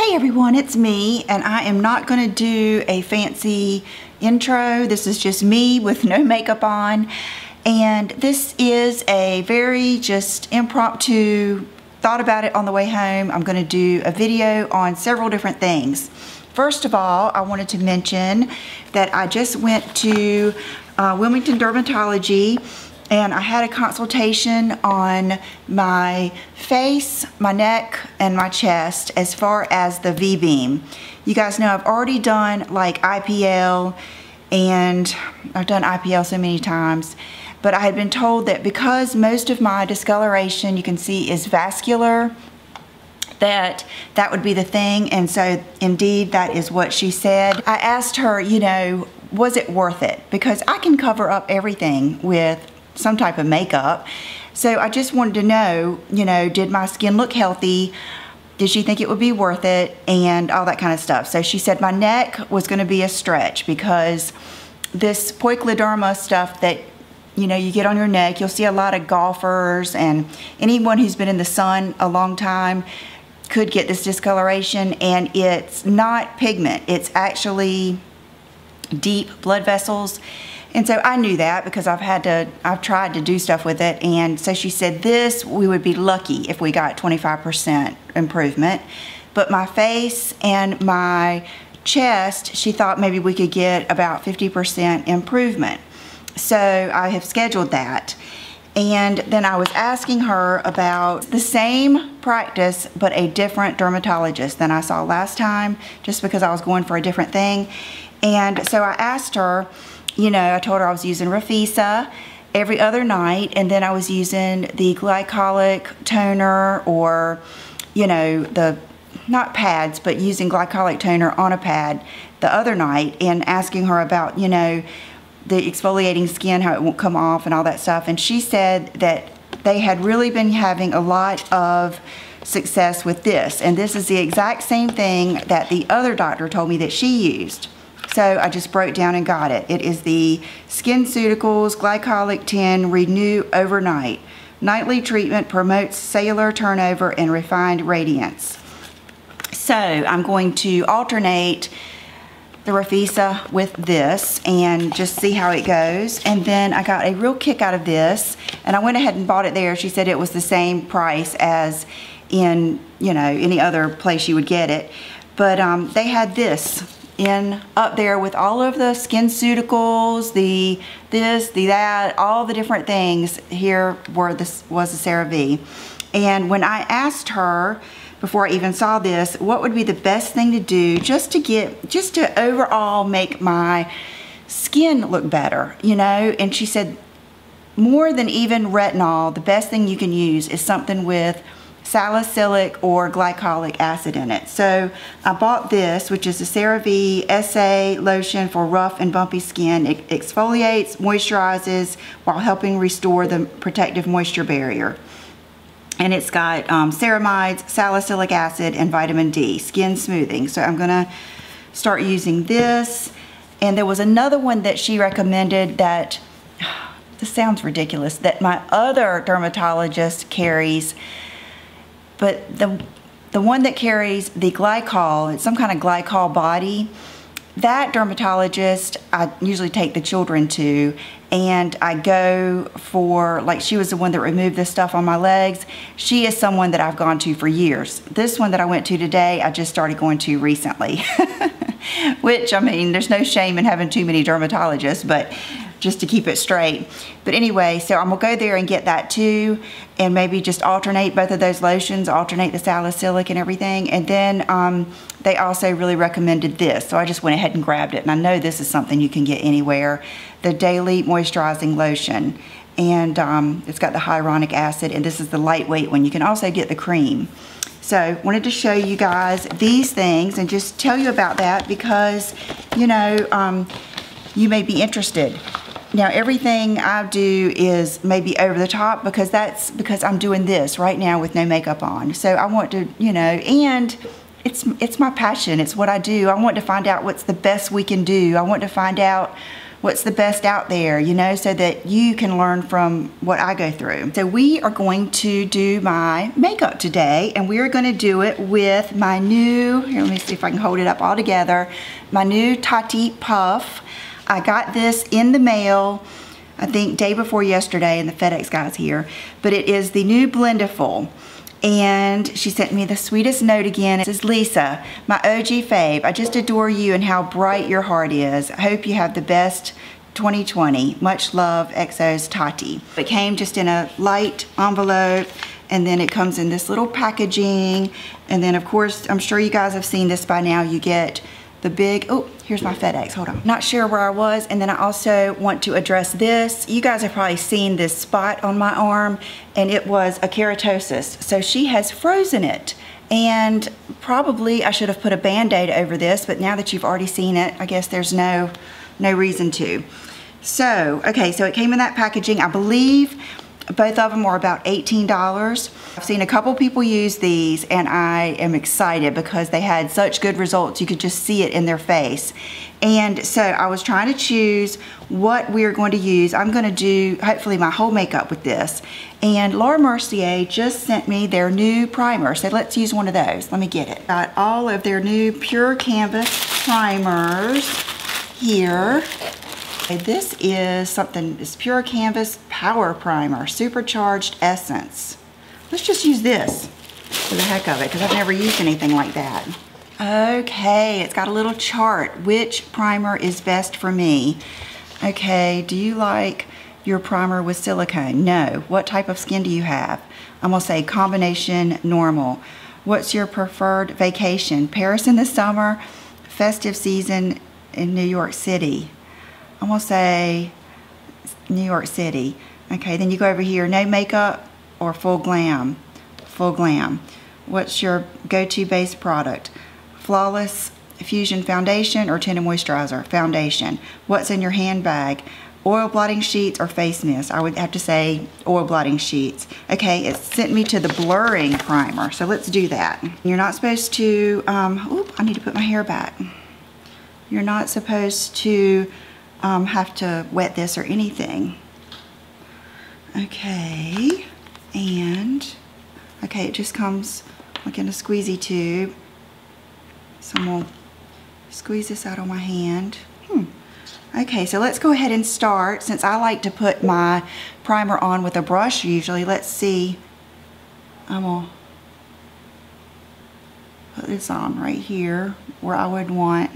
Hey everyone, it's me, and I am not going to do a fancy intro. This is just me with no makeup on, and this is a very just impromptu, thought about it on the way home. I'm going to do a video on several different things. First of all, I wanted to mention that I just went to Wilmington Dermatology, and I had a consultation on my face, my neck, and my chest as far as the V-beam. You guys know I've already done like IPL, and I've done IPL so many times, but I had been told that because most of my discoloration, you can see, is vascular, that would be the thing, and so indeed that is what she said. I asked her, you know, was it worth it? Because I can cover up everything with some type of makeup. So I just wanted to know, you know, did my skin look healthy? Did she think it would be worth it? And all that kind of stuff. So she said my neck was going to be a stretch because this poikiloderma stuff that, you know, you get on your neck, you'll see a lot of golfers and anyone who's been in the sun a long time could get this discoloration, and it's not pigment, it's actually deep blood vessels. And so I knew that because I've tried to do stuff with it. And so she said this, we would be lucky if we got 25% improvement. But my face and my chest, she thought maybe we could get about 50% improvement. So I have scheduled that. And then I was asking her about the same practice, but a different dermatologist than I saw last time, just because I was going for a different thing. And so I asked her, you know, I told her I was using Rafisa every other night, and then I was using the glycolic toner, or, you know, not pads, but using glycolic toner on a pad the other night, and asking her about, you know, the exfoliating skin, how it won't come off and all that stuff. And she said that they had really been having a lot of success with this, and this is the exact same thing that the other doctor told me that she used. So I just broke down and got it. It is the SkinCeuticals Glycolic 10 Renew Overnight. Nightly treatment promotes cellular turnover and refined radiance. So I'm going to alternate the Rafisa with this and just see how it goes. And then I got a real kick out of this, and I went ahead and bought it there. She said it was the same price as in, you know, any other place you would get it. But they had this up there with all of the SkinCeuticals, the this, the that, all the different things. Here was the CeraVe. And when I asked her, before I even saw this, what would be the best thing to do just to overall make my skin look better, you know? And she said, more than even retinol, the best thing you can use is something with salicylic or glycolic acid in it. So I bought this, which is the CeraVe SA lotion for rough and bumpy skin. It exfoliates, moisturizes, while helping restore the protective moisture barrier. And it's got ceramides, salicylic acid, and vitamin D, skin smoothing. So I'm gonna start using this. And there was another one that she recommended that, this sounds ridiculous, that my other dermatologist carries. But the one that carries the glycol, it's some kind of glycol body, that dermatologist I usually take the children to, and I go for, like, she was the one that removed this stuff on my legs. She is someone that I've gone to for years. This one that I went to today, I just started going to recently. Which, I mean, there's no shame in having too many dermatologists, but just to keep it straight. But anyway, so I'm gonna go there and get that too, and maybe just alternate both of those lotions, alternate the salicylic and everything. And then they also really recommended this, so I just went ahead and grabbed it. And I know this is something you can get anywhere, the Daily Moisturizing Lotion. And it's got the hyaluronic acid, and this is the lightweight one. You can also get the cream. So wanted to show you guys these things and just tell you about that because, you know, you may be interested. Now, everything I do is maybe over the top because that's because I'm doing this right now with no makeup on. So I want to, you know, and it's my passion. It's what I do. I want to find out what's the best we can do. I want to find out what's the best out there, you know, so that you can learn from what I go through. So we are going to do my makeup today, and we are going to do it with my new, here, let me see if I can hold it up all together, my new Tati puff. I got this in the mail, I think day before yesterday, and the FedEx guy's here, but it is the new Blendiful. And she sent me the sweetest note again. It says, Lisa, my OG fave, I just adore you and how bright your heart is. I hope you have the best 2020. Much love, XO's Tati. It came just in a light envelope, and then it comes in this little packaging. And then of course, I'm sure you guys have seen this by now, you get the big, oh, here's my FedEx, hold on. Not sure where I was, and then I also want to address this. You guys have probably seen this spot on my arm, and it was a keratosis. So she has frozen it, and probably I should have put a Band-Aid over this, but now that you've already seen it, I guess there's no reason to. So, okay, so it came in that packaging. I believe both of them were about $18. I've seen a couple people use these, and I am excited because they had such good results. You could just see it in their face. And so I was trying to choose what we're going to use. I'm going to do hopefully my whole makeup with this. And Laura Mercier just sent me their new primer. So let's use one of those. Let me get it. Got all of their new Pure Canvas primers here. This is something, it's Pure Canvas Power Primer, Supercharged Essence. Let's just use this for the heck of it, because I've never used anything like that. Okay, it's got a little chart. Which primer is best for me? Okay, do you like your primer with silicone? No. What type of skin do you have? I'm gonna say combination normal. What's your preferred vacation? Paris in the summer, festive season in New York City. I'm gonna say New York City. Okay, then you go over here, no makeup or full glam? Full glam. What's your go-to base product? Flawless Fusion Foundation or Tinted Moisturizer? Foundation. What's in your handbag? Oil blotting sheets or face mist? I would have to say oil blotting sheets. Okay, it sent me to the blurring primer, so let's do that. You're not supposed to, oop, I need to put my hair back. You're not supposed to have to wet this or anything. Okay, and okay, it just comes like in a squeezy tube. So I'm gonna squeeze this out on my hand. Okay, so let's go ahead and start. Since I like to put my primer on with a brush usually, let's see. I'm gonna put this on right here where I would want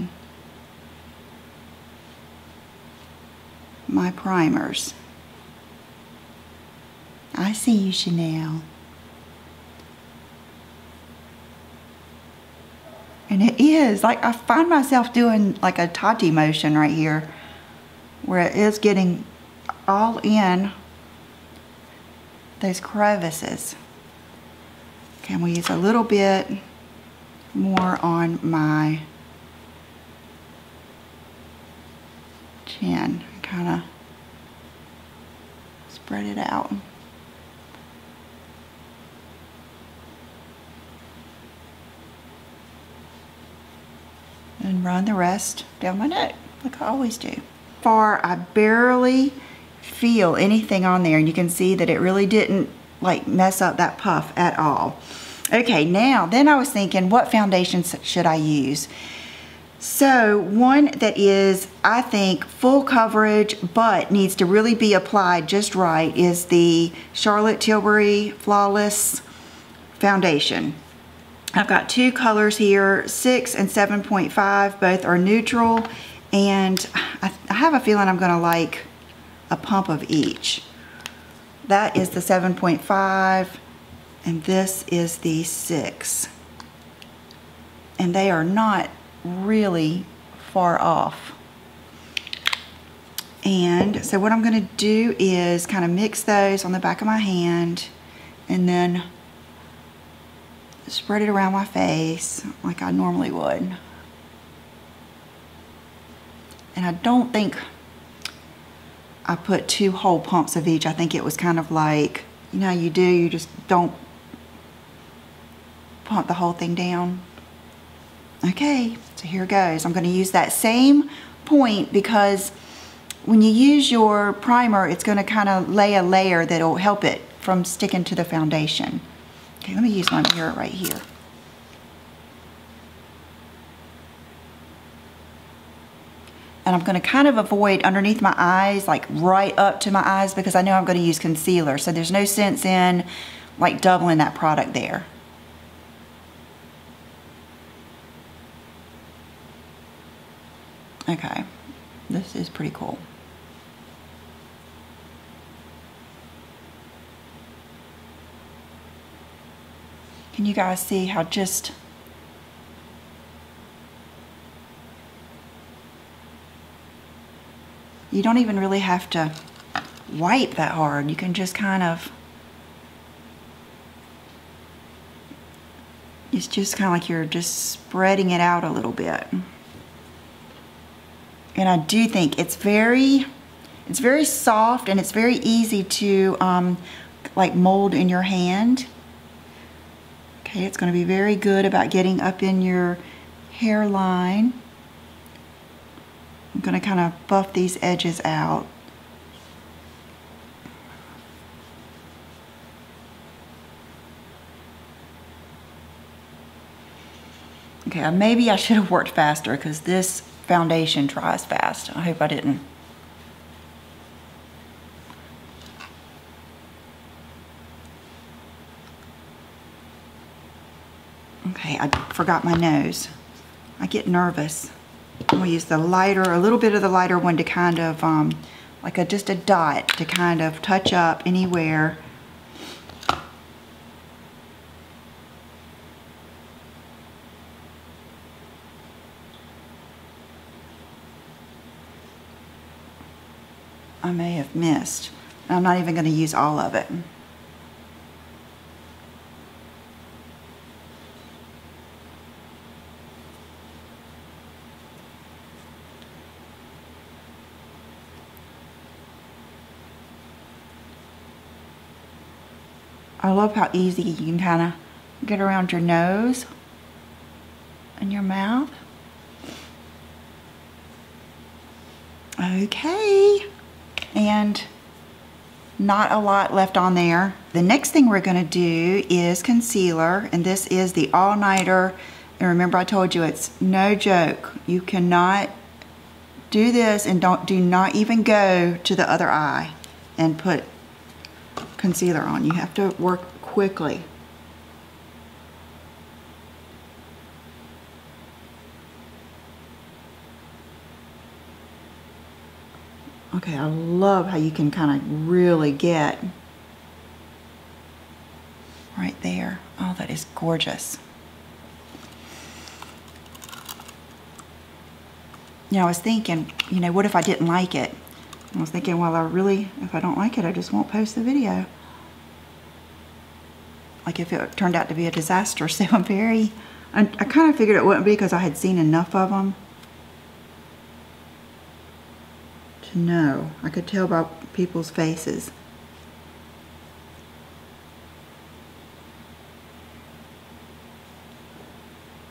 my primers. I see you, Chanel. And it is, like, I find myself doing like a Tati motion right here, where it is getting all in those crevices. Okay, I'm gonna use a little bit more on my chin. Kind of spread it out. And run the rest down my neck, like I always do. I barely feel anything on there, and you can see that it really didn't like mess up that puff at all. Okay, now, then I was thinking, what foundations should I use? So one that is, I think, full coverage but needs to really be applied just right is the Charlotte Tilbury Flawless Foundation. I've got two colors here, 6 and 7.5, both are neutral, and I have a feeling I'm gonna like a pump of each. That is the 7.5, and this is the 6. And they are not really far off. And so what I'm gonna do is kind of mix those on the back of my hand, and then spread it around my face like I normally would. And I don't think I put 2 whole pumps of each. I think it was kind of like, you know, you do, you just don't pump the whole thing down. Okay, so here goes. I'm going to use that same point because when you use your primer, it's going to kind of lay a layer that'll help it from sticking to the foundation. Okay, let me use my mirror right here. And I'm going to kind of avoid underneath my eyes, like right up to my eyes, because I know I'm going to use concealer. So there's no sense in like doubling that product there. Okay, this is pretty cool. Can you guys see how just you don't even really have to wipe that hard. You can just kind of, it's just kind of like you're just spreading it out a little bit. And I do think it's very soft, and it's very easy to like mold in your hand. Okay, it's going to be very good about getting up in your hairline. I'm going to kind of buff these edges out. Okay, maybe I should have worked faster because this foundation dries fast. I hope I didn't. Okay, I forgot my nose. I get nervous. I'm gonna use the lighter, a little bit of the lighter one to kind of, like just a dot to kind of touch up anywhere. I may have missed. I'm not even gonna use all of it. I love how easy you can kind of get around your nose and your mouth. Okay, and not a lot left on there. The next thing we're going to do is concealer, and this is the all-nighter. And remember, I told you it's no joke. You cannot do this and do not even go to the other eye and put concealer on. You have to work quickly. Okay, I love how you can kind of really get right there. Oh, that is gorgeous. You know, I was thinking, you know, what if I didn't like it? I was thinking, well, if I don't like it, I just won't post the video. Like if it turned out to be a disaster. So I kind of figured it wouldn't be because I had seen enough of them to know. I could tell by people's faces.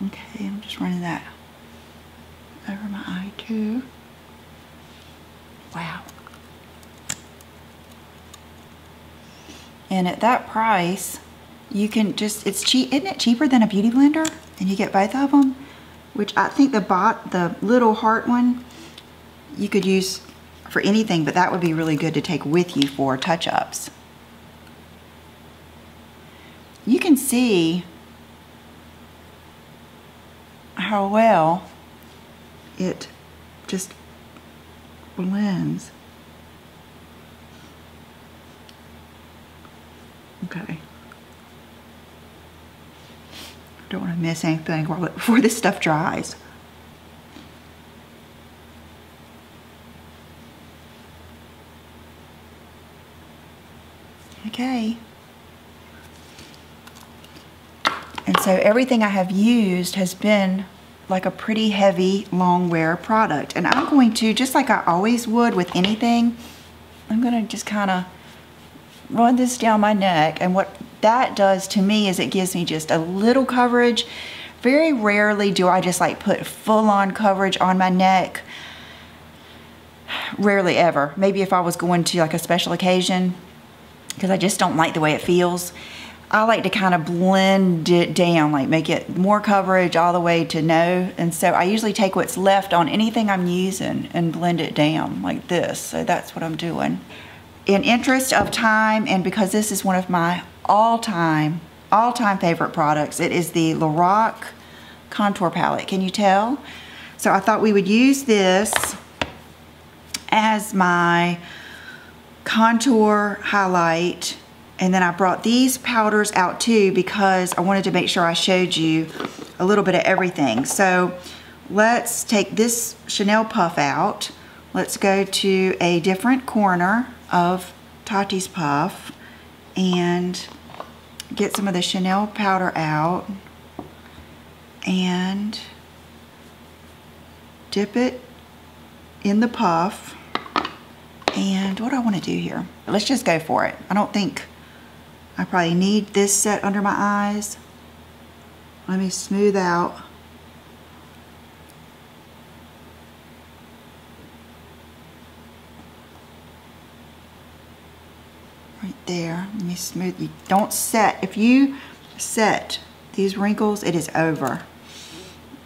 Okay, I'm just running that over my eye too. Wow. And at that price, you can just, it's cheap, isn't it cheaper than a beauty blender? And you get both of them, which I think the little heart one, you could use for anything, but that would be really good to take with you for touch-ups. You can see how well it just blends. Okay. Don't want to miss anything before this stuff dries. Okay. And so everything I have used has been like a pretty heavy long wear product. And I'm going to, just like I always would with anything, I'm going to just kind of run this down my neck. And what that does to me is it gives me just a little coverage. Very rarely do I just like put full-on coverage on my neck. rarely ever. Maybe if I was going to like a special occasion, because I just don't like the way it feels. I like to kind of blend it down, like make it more coverage all the way to no. And so I usually take what's left on anything I'm using and blend it down like this. So that's what I'm doing. In interest of time, and because this is one of my all-time favorite products, it is the Lorac contour palette. Can you tell? So I thought we would use this as my contour highlight, and then I brought these powders out too because I wanted to make sure I showed you a little bit of everything. So let's take this Chanel puff out. Let's go to a different corner of Tati's puff and get some of the Chanel powder out and dip it in the puff. And what do I want to do here? Let's just go for it. I don't think I probably need this set under my eyes. Let me smooth out. Right there. Let me smooth. You don't set. If you set these wrinkles, it is over.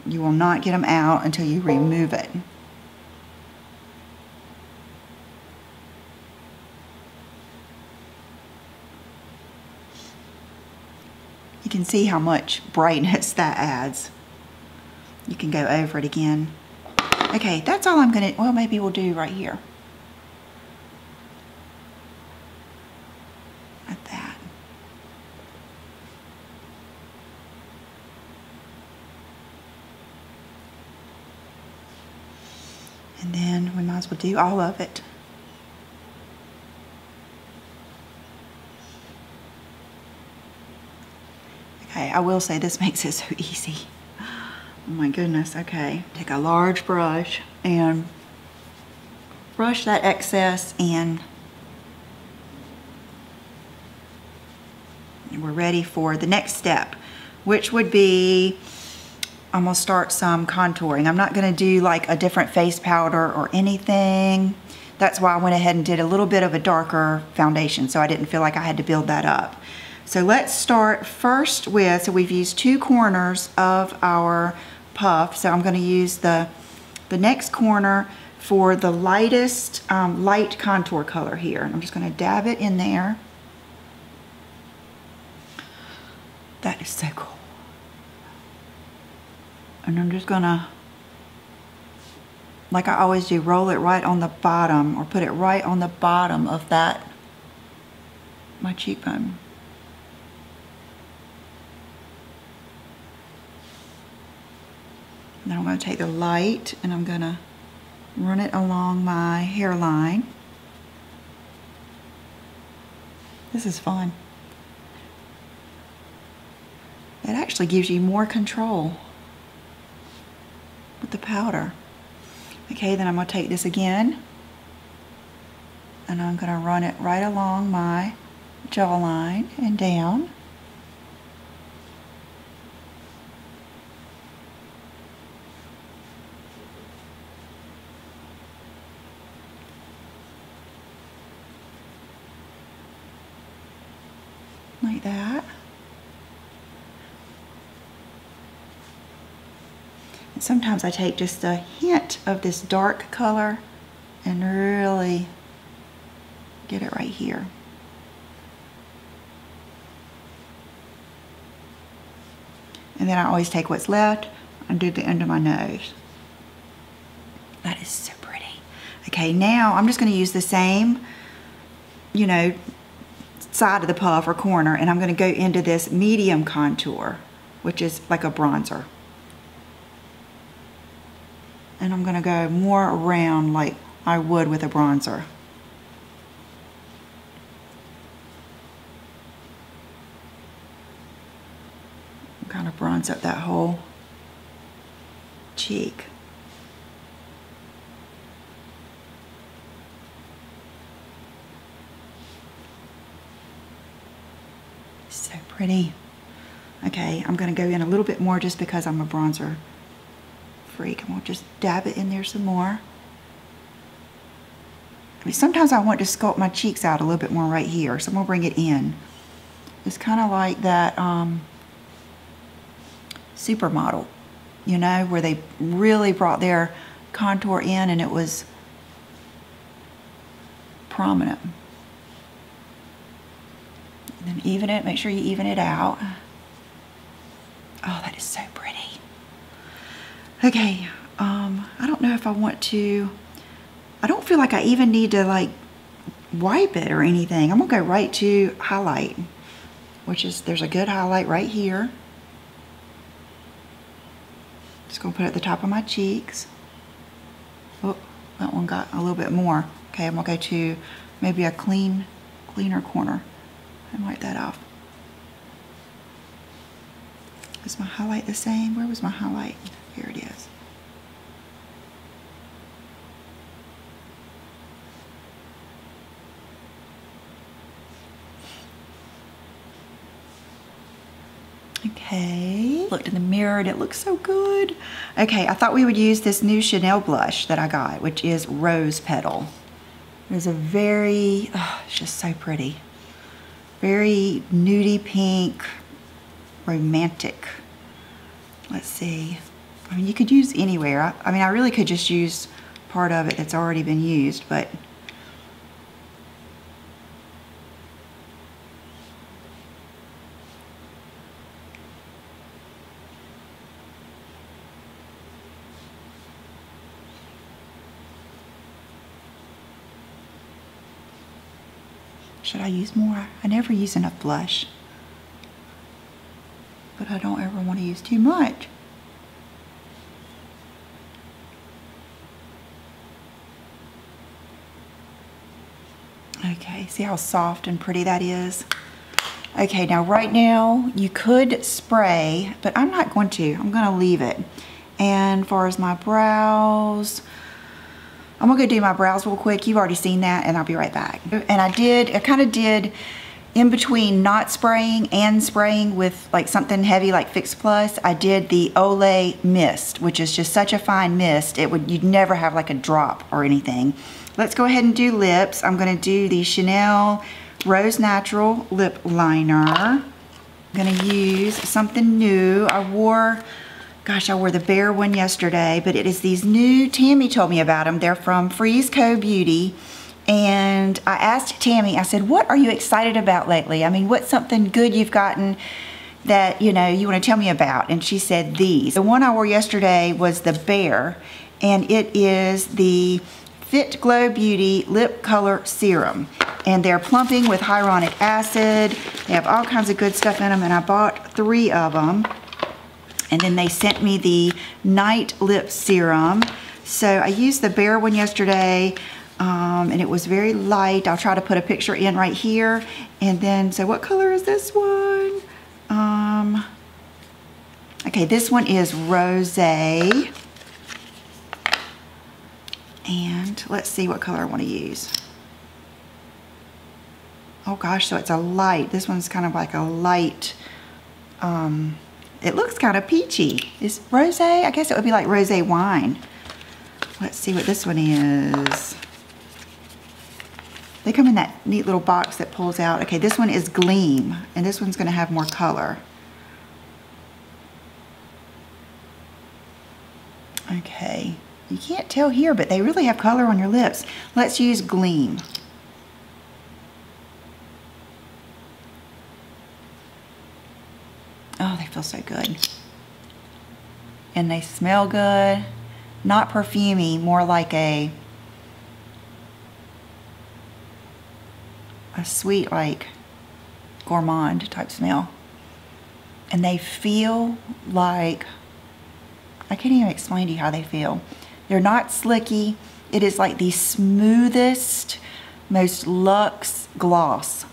You will not get them out until you remove it. You can see how much brightness that adds. You can go over it again. Okay, that's all I'm gonna, well, maybe we'll do right here. Like that. And then we might as well do all of it. Okay, I will say this makes it so easy. Oh my goodness, okay. Take a large brush and brush that excess, and we're ready for the next step, which would be, I'm gonna start some contouring. I'm not gonna do like a different face powder or anything. That's why I went ahead and did a little bit of a darker foundation, so I didn't feel like I had to build that up. So let's start first with, so we've used 2 corners of our puff. So I'm gonna use the next corner for the lightest light contour color here. And I'm just gonna dab it in there. That is so cool. And I'm just gonna, like I always do, roll it right on the bottom, or put it right on the bottom of that, my cheekbone. Then I'm going to take the light and I'm going to run it along my hairline. This is fun. It actually gives you more control with the powder. Okay, then I'm going to take this again and I'm going to run it right along my jawline and down. Like that. And sometimes I take just a hint of this dark color and really get it right here. And then I always take what's left and do the end of my nose. That is so pretty. Okay, now I'm just going to use the same, you know, side of the puff or corner, and I'm going to go into this medium contour, which is like a bronzer. And I'm going to go more around like I would with a bronzer. Kind of bronze up that whole cheek. So pretty. Okay, I'm going to go in a little bit more just because I'm a bronzer freak. I'm going to just dab it in there some more. Sometimes I want to sculpt my cheeks out a little bit more right here, so I'm gonna bring it in. It's kind of like that Supermodel, you know, where they really brought their contour in and it was prominent. And then even it, make sure you even it out. Oh, that is so pretty. Okay, I don't know if I want to, I don't feel like I even need to like wipe it or anything. I'm gonna go right to highlight, which is, there's a good highlight right here. Just gonna put it at the top of my cheeks. Oh, that one got a little bit more. Okay, I'm gonna go to maybe a cleaner corner and wipe that off. Is my highlight the same? Where was my highlight? Here it is. Okay, looked in the mirror and it looks so good. Okay, I thought we would use this new Chanel blush that I got, which is Rose Petal. It's a very, oh, it's just so pretty. Very nudie pink, romantic. Let's see. I mean, you could use anywhere. I mean, I really could just use part of it that's already been used, but should I use more? I never use enough blush, but I don't ever want to use too much. Okay, see how soft and pretty that is? Okay, now right now you could spray, but I'm not going to. I'm going to leave it. And as far as my brows, I'm gonna go do my brows real quick. You've already seen that, and I'll be right back. And I kind of did in between not spraying and spraying with like something heavy like Fix Plus. I did the Olay mist, which is just such a fine mist. You'd never have like a drop or anything. Let's go ahead and do lips. I'm gonna do the Chanel Rose Natural Lip Liner. I'm gonna use something new. I wore the Bare one yesterday, but it is these new, Tammy told me about them. They're from Freeze Co. Beauty. And I asked Tammy, I said, what are you excited about lately? I mean, what's something good you've gotten that, you know, you want to tell me about? And she said these. The one I wore yesterday was the Bare, and it is the Fit Glow Beauty Lip Color Serum. And they're plumping with hyaluronic acid. They have all kinds of good stuff in them, and I bought 3 of them. And then they sent me the Night Lip Serum. So I used the Bare one yesterday, and it was very light. I'll try to put a picture in right here. And then, so what color is this one? Okay, this one is Rosé. And let's see what color I want to use. Oh gosh, so it's a light. This one's kind of like a light, it looks kind of peachy. Is rosé? I guess it would be like rosé wine. Let's see what this one is. They come in that neat little box that pulls out. Okay, this one is Gleam, and this one's gonna have more color. Okay, you can't tell here, but they really have color on your lips. Let's use Gleam. Oh, they feel so good. And they smell good. Not perfumey, more like a sweet, like gourmand type smell. And they feel like, I can't even explain to you how they feel. They're not slicky. It is like the smoothest, most luxe gloss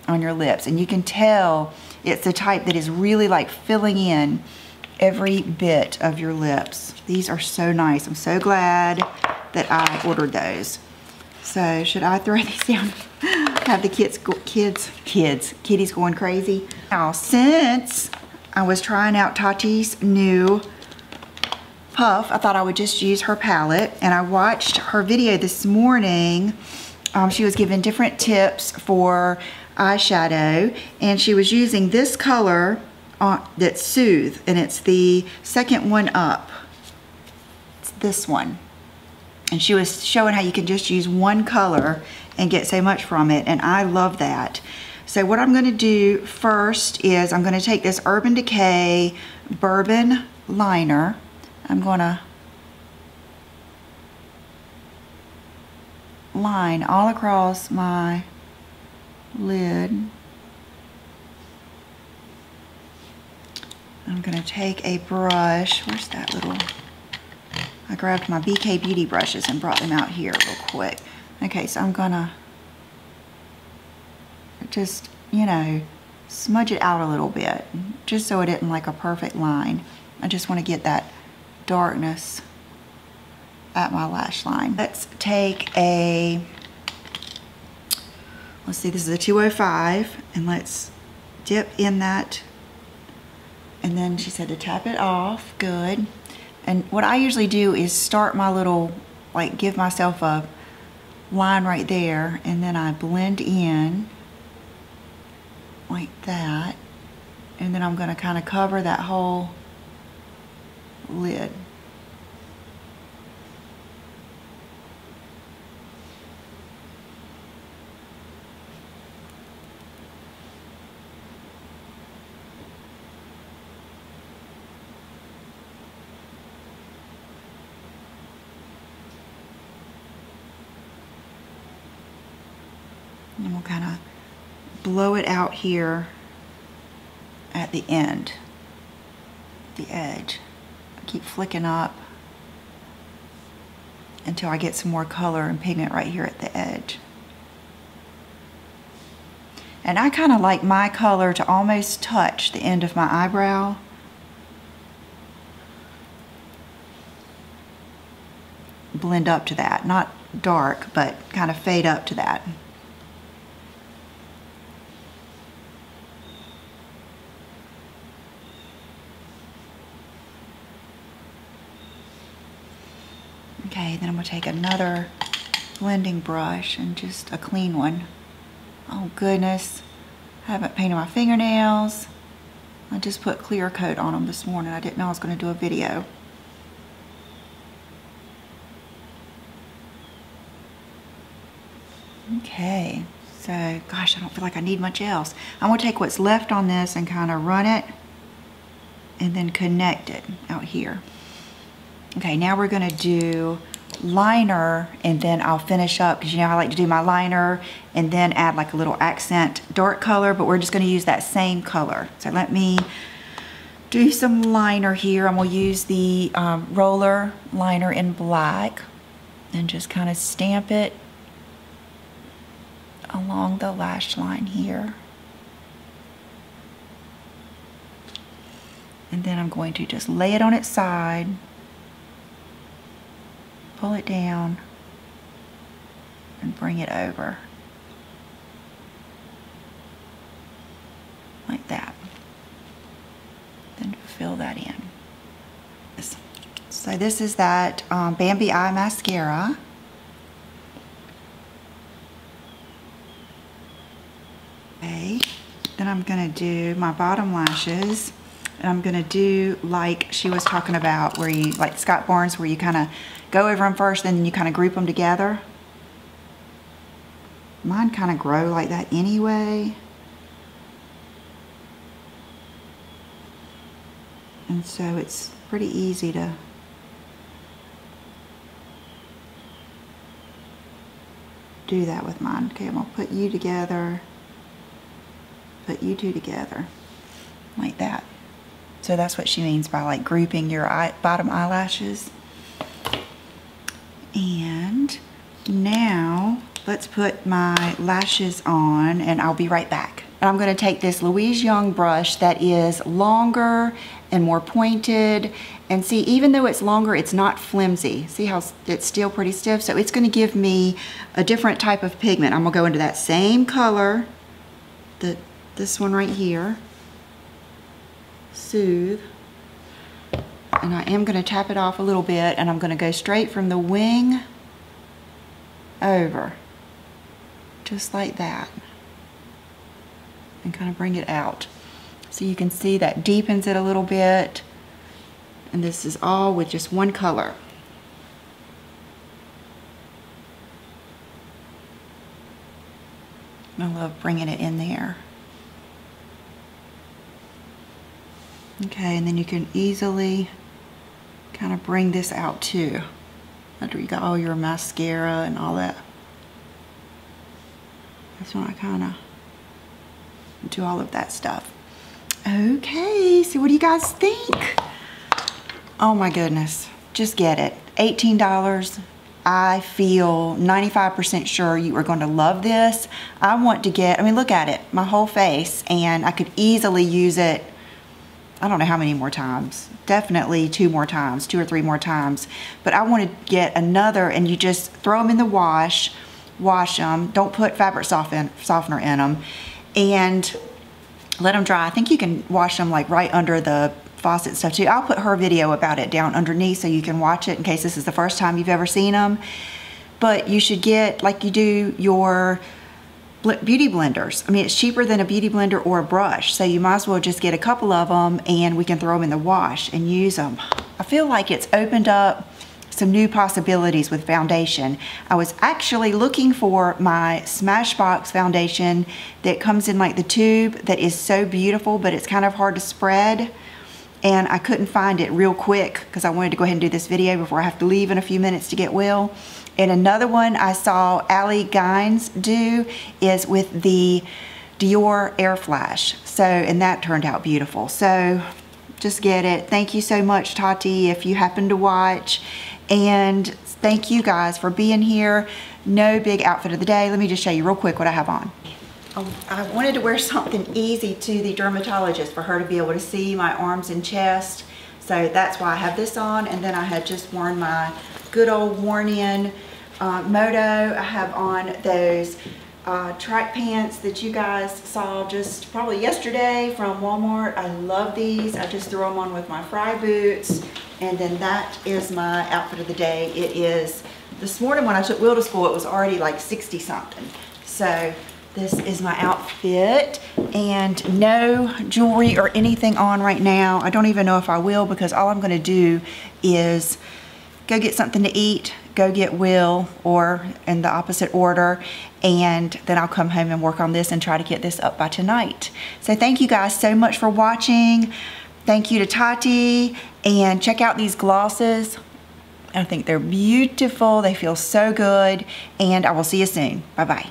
on your lips. And you can tell it's the type that is really like filling in every bit of your lips. These are so nice. I'm so glad that I ordered those. So should I throw these down? Have the kitties going crazy. Now, since I was trying out Tati's new Puff, I thought I would just use her palette, and I watched her video this morning. She was giving different tips for eyeshadow, and she was using this color that's Soothe, and it's the second one up. It's this one. And she was showing how you can just use one color and get so much from it, and I love that. So what I'm going to do first is I'm going to take this Urban Decay Bourbon liner. I'm going to line all across my lid. I'm going to take a brush. Where's that little... I grabbed my BK Beauty brushes and brought them out here real quick. Okay, so I'm going to just, you know, smudge it out a little bit, just so it isn't like a perfect line. I just want to get that darkness at my lash line. Let's take a, let's see, this is a 205, and let's dip in that. And then she said to tap it off. Good. And what I usually do is start my little, like, give myself a line right there, and then I blend in like that, and then I'm going to kind of cover that whole lid. And we'll kind of blow it out here at the end, the edge. I keep flicking up until I get some more color and pigment right here at the edge. And I kind of like my color to almost touch the end of my eyebrow. Blend up to that, not dark, but kind of fade up to that. Okay, then I'm going to take another blending brush, and just a clean one. Oh goodness, I haven't painted my fingernails. I just put clear coat on them this morning. I didn't know I was going to do a video. Okay, so gosh, I don't feel like I need much else. I'm going to take what's left on this and kind of run it and then connect it out here. Okay, now we're going to do liner, and then I'll finish up, because you know I like to do my liner and then add like a little accent dark color, but we're just going to use that same color. So let me do some liner here. I'm going to use the roller liner in black and just kind of stamp it along the lash line here. And then I'm going to just lay it on its side, pull it down, and bring it over. Like that. Then fill that in. So this is that Bambi Eye Mascara. Okay, then I'm gonna do my bottom lashes. And I'm gonna do like she was talking about, where you, like Scott Barnes, where you kind of go over them first, then you kind of group them together. Mine kind of grow like that anyway. And so it's pretty easy to do that with mine. Okay, I'm gonna put you together, put you two together, like that. So that's what she means by like grouping your bottom eyelashes. And now let's put my lashes on, and I'll be right back. And I'm going to take this Louise Young brush that is longer and more pointed, and see, even though it's longer, it's not flimsy. See how it's still pretty stiff? So it's going to give me a different type of pigment. I'm going to go into that same color, this one right here, Soothe. And I am gonna tap it off a little bit, and I'm gonna go straight from the wing over, just like that, and kind of bring it out. So you can see that deepens it a little bit, and this is all with just one color. I love bringing it in there. Okay, and then you can easily kind of bring this out too, after you got all your mascara and all that. That's when I kind of do all of that stuff. Okay, so what do you guys think? Oh my goodness, just get it. $18. I feel 95% sure you are going to love this. I want to get, I mean, look at it, my whole face, and I could easily use it, I don't know how many more times. Definitely 2 more times, 2 or 3 more times. But I want to get another, and you just throw them in the wash them. Don't put fabric softener in them, and let them dry. I think you can wash them like right under the faucet and stuff too. I'll put her video about it down underneath so you can watch it in case this is the first time you've ever seen them. But you should get, like you do your beauty blenders. I mean, it's cheaper than a beauty blender or a brush, so you might as well just get a couple of them, and we can throw them in the wash and use them. I feel like it's opened up some new possibilities with foundation. I was actually looking for my Smashbox foundation that comes in like the tube that is so beautiful, but it's kind of hard to spread, and I couldn't find it real quick because I wanted to go ahead and do this video before I have to leave in a few minutes to get Will. And another one I saw Allie Gines do is with the Dior Air Flash. So, and that turned out beautiful. So just get it. Thank you so much, Tati, if you happen to watch. And thank you guys for being here. No big outfit of the day. Let me just show you real quick what I have on. I wanted to wear something easy to the dermatologist for her to be able to see my arms and chest. So that's why I have this on. And then I had just worn my good old worn-in Moto. I have on those track pants that you guys saw just probably yesterday from Walmart. I love these. I just threw them on with my Fry boots. And then that is my outfit of the day. It is, this morning when I took Will to school, it was already like 60 something. So this is my outfit, and no jewelry or anything on right now. I don't even know if I will, because all I'm gonna do is go get something to eat, go get Will, or in the opposite order, and then I'll come home and work on this and try to get this up by tonight. So thank you guys so much for watching. Thank you to Tati, and check out these glosses. I think they're beautiful. They feel so good, and I will see you soon. Bye-bye.